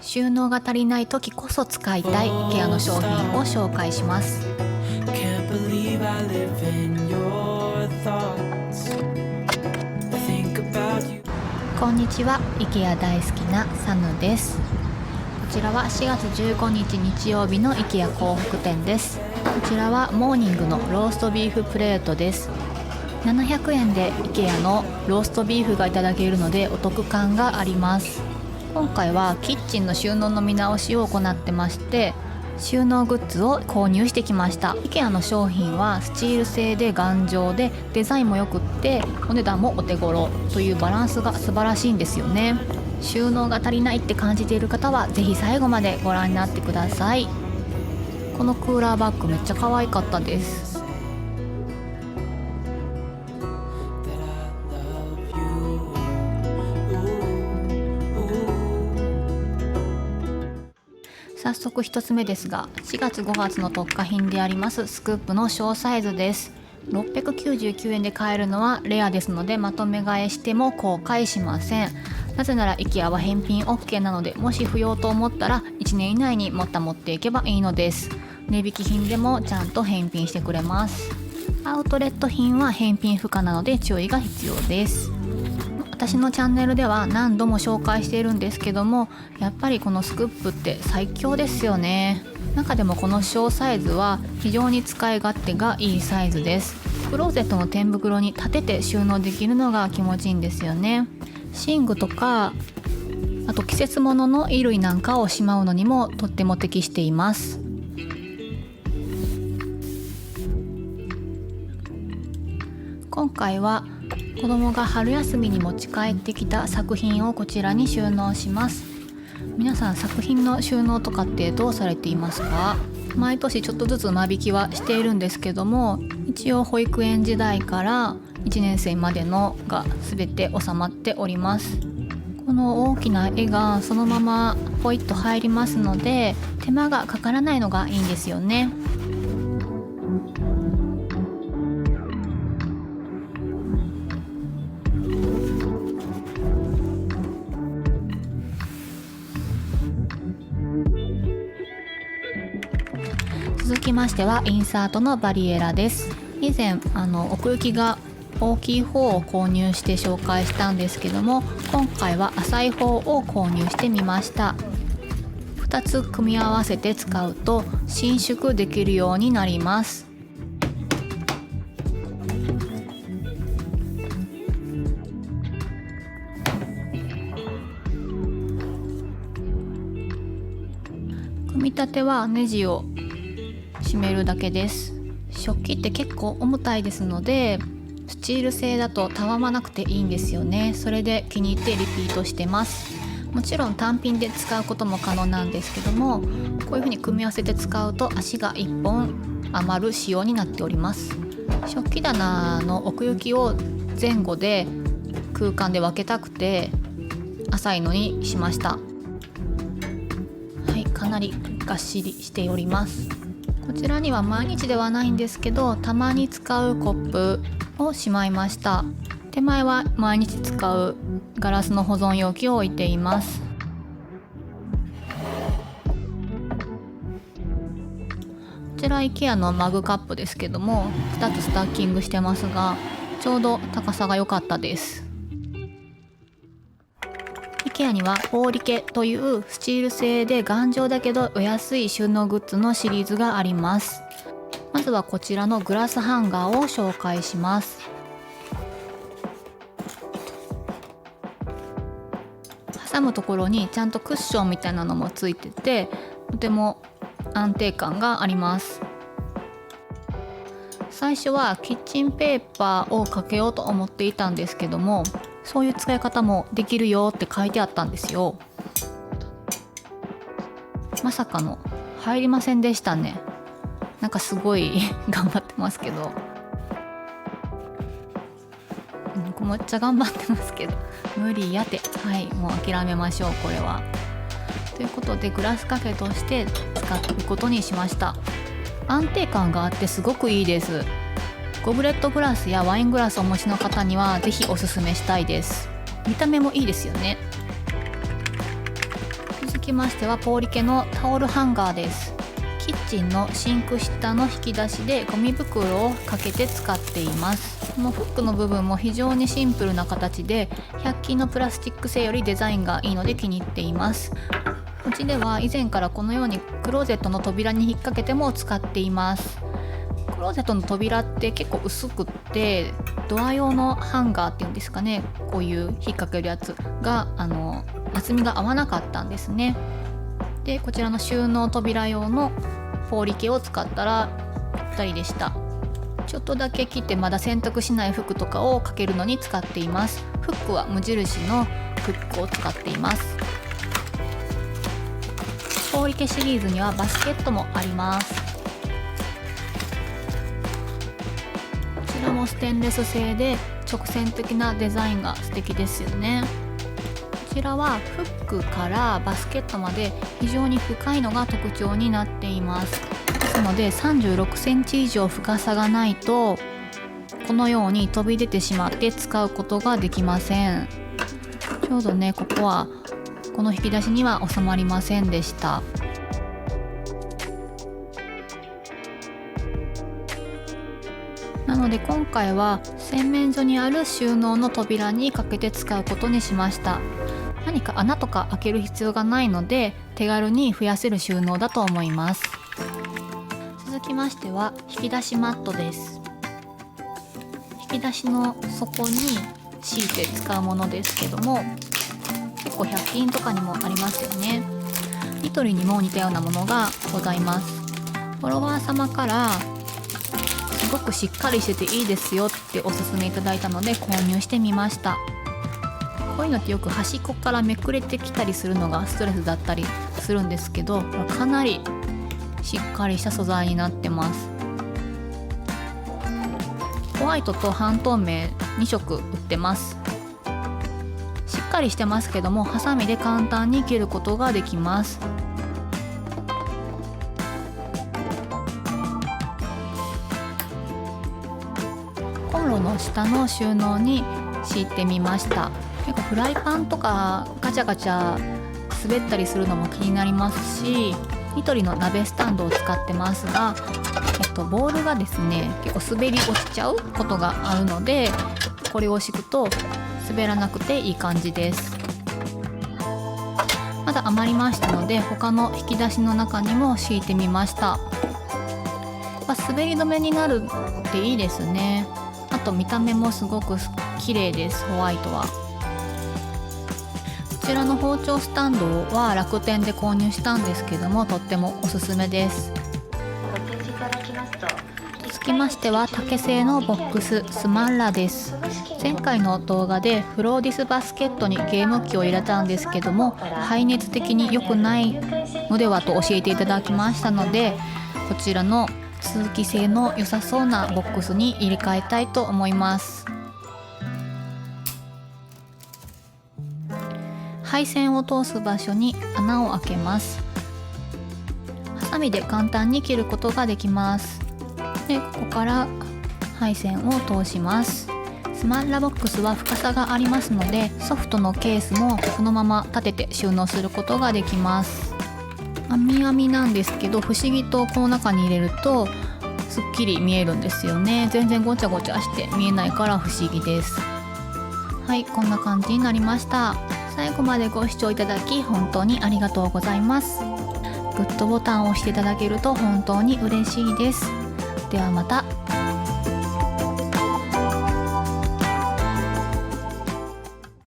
収納が足りない時こそ使いたい IKEA の商品を紹介します。こんにちは、 IKEA 大好きなサヌです。こちらは4月15日日曜日の IKEA 幸福店です。こちらはモーニングのローストビーフプレートです。700円で IKEA のローストビーフがいただけるのでお得感があります。今回はキッチンの収納の見直しを行ってまして、収納グッズを購入してきました。 IKEA の商品はスチール製で頑丈でデザインもよくってお値段もお手頃というバランスが素晴らしいんですよね。収納が足りないって感じている方はぜひ最後までご覧になってください。このクーラーバッグめっちゃ可愛かったです。早速1つ目ですが、4月5月の特価品でありますスクープの小サイズです。699円で買えるのはレアですので、まとめ買いしても後悔しません。なぜなら IKEA は返品 OK なので、もし不要と思ったら1年以内にまた持っていけばいいのです。値引き品でもちゃんと返品してくれます。アウトレット品は返品不可なので注意が必要です。私のチャンネルでは何度も紹介しているんですけども、やっぱりこのスクープって最強ですよね。中でもこの小サイズは非常に使い勝手がいいサイズです。クローゼットの天袋に立てて収納できるのが気持ちいいんですよね。寝具とか、あと季節物の衣類なんかをしまうのにもとっても適しています。今回は子供が春休みに持ち帰ってきた作品をこちらに収納します。皆さん作品の収納とかってどうされていますか？毎年ちょっとずつ間引きはしているんですけども、一応保育園時代から1年生までのが全て収まっております。この大きな絵がそのままポイッと入りますので、手間がかからないのがいいんですよね。続きましてはインサートのバリエラです。以前奥行きが大きい方を購入して紹介したんですけども、今回は浅い方を購入してみました。2つ組み合わせて使うと伸縮できるようになります。組み立てはネジを締めるだけです。食器って結構重たいですので、スチール製だとたわまなくていいんですよね。それで気に入ってリピートしてます。もちろん単品で使うことも可能なんですけども、こういう風に組み合わせて使うと足が1本余る仕様になっております。食器棚の奥行きを前後で空間で分けたくて浅いのにしました。はい、かなりがっしりしております。こちらには毎日ではないんですけど、たまに使うコップをしまいました。手前は毎日使うガラスの保存容器を置いています。こちら IKEA のマグカップですけども、2つスタッキングしてますが、ちょうど高さが良かったです。IKEA にはポーリケというスチール製で頑丈だけどお安い収納グッズのシリーズがあります。まずはこちらのグラスハンガーを紹介します。挟むところにちゃんとクッションみたいなのもついてて、とても安定感があります。最初はキッチンペーパーをかけようと思っていたんですけども、そういう使い方もできるよって書いてあったんですよ。まさかの入りませんでしたね。なんかすごい頑張ってますけど、めっちゃ頑張ってますけど無理やて、はい、もう諦めましょうこれは。ということでグラスかけとして使うことにしました。安定感があってすごくいいです。ゴブレットグラスやワイングラスをお持ちの方にはぜひおすすめしたいです。見た目もいいですよね。続ききましてはポーリケのタオルハンガーです。キッチンのシンク下の引き出しでゴミ袋をかけて使っています。このフックの部分も非常にシンプルな形で100均のプラスチック製よりデザインがいいので気に入っています。うちでは以前からこのようにクローゼットの扉に引っ掛けても使っています。クローゼットの扉って結構薄くってドア用のハンガーっていうんですかね、こういう引っ掛けるやつが厚みが合わなかったんですね。でこちらの収納扉用のポーリケを使ったらぴったりでした。ちょっとだけ切ってまだ洗濯しない服とかをかけるのに使っています。フックは無印のフックを使っています。ポーリケシリーズにはバスケットもあります。こちらもステンレス製で直線的なデザインが素敵ですよね。こちらはフックからバスケットまで非常に深いのが特徴になっています。ですので36センチ以上深さがないとこのように飛び出てしまって使うことができません。ちょうどねここはこの引き出しには収まりませんでした。なので今回は洗面所にある収納の扉にかけて使うことにしました。何か穴とか開ける必要がないので手軽に増やせる収納だと思います。続きましては引き出しマットです。引き出しの底に敷いて使うものですけども、結構100均とかにもありますよね。ニトリにも似たようなものがございます。フォロワー様からすごくしっかりしてていいですよっておすすめいただいたので購入してみました。こういうのってよく端っこからめくれてきたりするのがストレスだったりするんですけど、かなりしっかりした素材になってます。ホワイトと半透明2色売ってます。しっかりしてますけどもハサミで簡単に切ることができます。コンロの下の収納に敷いてみました。結構フライパンとかガチャガチャ滑ったりするのも気になりますし、ニトリの鍋スタンドを使ってますが、ボウルがですね結構滑り落ちちゃうことがあるので、これを敷くと滑らなくていい感じです。まだ余りましたので他の引き出しの中にも敷いてみました。滑り止めになるっていいですね。あと見た目もすごく綺麗です。ホワイトはこちらの包丁スタンドは楽天で購入したんですけども、とってもおすすめです。続きましては竹製のボックススマッラです。前回の動画でフローディスバスケットにゲーム機を入れたんですけども、排熱的に良くないのではと教えていただきましたので、こちらの通気性の良さそうなボックスに入れ替えたいと思います。配線を通す場所に穴を開けます。ハサミで簡単に切ることができます。でここから配線を通します。スマッラボックスは深さがありますので、ソフトのケースもそのまま立てて収納することができます。網網なんですけど、不思議とこの中に入れるとすっきり見えるんですよね。全然ごちゃごちゃして見えないから不思議です。はい、こんな感じになりました。最後までご視聴いただき本当にありがとうございます。グッドボタンを押していただけると本当に嬉しいです。ではまた。